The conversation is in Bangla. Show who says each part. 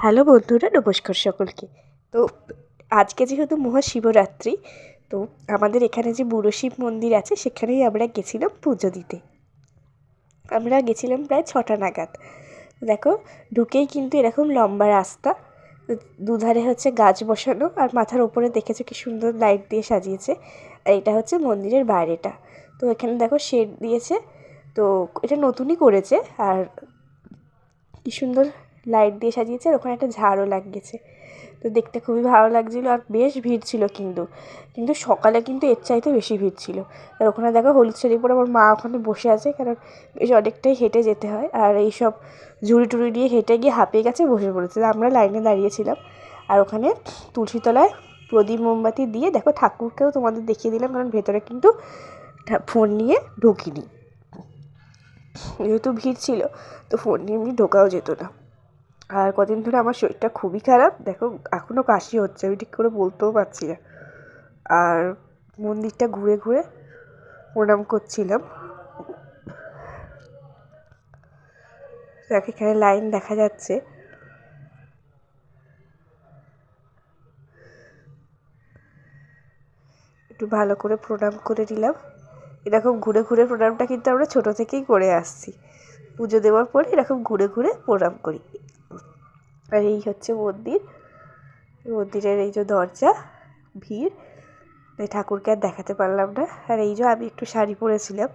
Speaker 1: হ্যালো বন্ধুরা, নমস্কার সকলকে। তো আজকে যেহেতু মহাশিবরাত্রি, তো আমাদের এখানে যে বুড়ো শিব মন্দির আছে সেখানেই আমরা গেছিলাম পুজো দিতে। আমরা গেছিলাম প্রায় 6টা নাগাদ। দেখো, ঢুকেই কিন্তু এরকম লম্বা রাস্তা, দুধারে হচ্ছে গাছ বসানো, আর মাথার ওপরে দেখেছো কি সুন্দর লাইট দিয়ে সাজিয়েছে। আর এটা হচ্ছে মন্দিরের বাইরেটা। তো এখানে দেখো শেড দিয়েছে, তো এটা নতুনই করেছে। আর কি সুন্দর লাইট দিয়ে সাজিয়েছে, আর ওখানে একটা ঝাড়ও লাগিয়েছে। তো দেখতে খুবই ভালো লাগছিলো, আর বেশ ভিড় ছিল কিন্তু কিন্তু সকালে কিন্তু এর চাইতে বেশি ভিড় ছিল। আর ওখানে দেখো হলুদ শাড়ি পরে আমার মা ওখানে বসে আছে, কারণ বেশ অনেকটাই হেঁটে যেতে হয়, আর এইসব ঝুড়ি টুড়ি দিয়ে হেঁটে গিয়ে হাঁপিয়ে গেছে, বসে পড়েছে। আমরা লাইনে দাঁড়িয়েছিলাম, আর ওখানে তুলসীতলায় প্রদীপ মোমবাতি দিয়ে দেখো ঠাকুরকেও তোমাদের দেখিয়ে দিলাম, কারণ ভেতরে কিন্তু ফোন নিয়ে ঢুকিনি, যেহেতু ভিড় ছিল তো ফোন নিয়ে এমনি ঢোকাও যেত না। আর কদিন ধরে আমার শরীরটা খুবই খারাপ, দেখো এখনও কাশি হচ্ছে, আমি ঠিক করে বলতেও পারছি না। আর মন্দিরটা ঘুরে ঘুরে প্রণাম করছিলাম। দেখো এখানে লাইন দেখা যাচ্ছে। একটু ভালো করে প্রণাম করে নিলাম। এরকম ঘুরে ঘুরে প্রণামটা কিন্তু আমরা ছোটো থেকেই করে আসছি। পুজো দেওয়ার পরে এরকম ঘুরে ঘুরে প্রণাম করি। আর এই হচ্ছে মন্দির, মন্দিরের এই যে দরজা, ভিড়, তাই ঠাকুরকে আর দেখাতে পারলাম না। আর এই যে আমি একটু শাড়ি পরেছিলাম,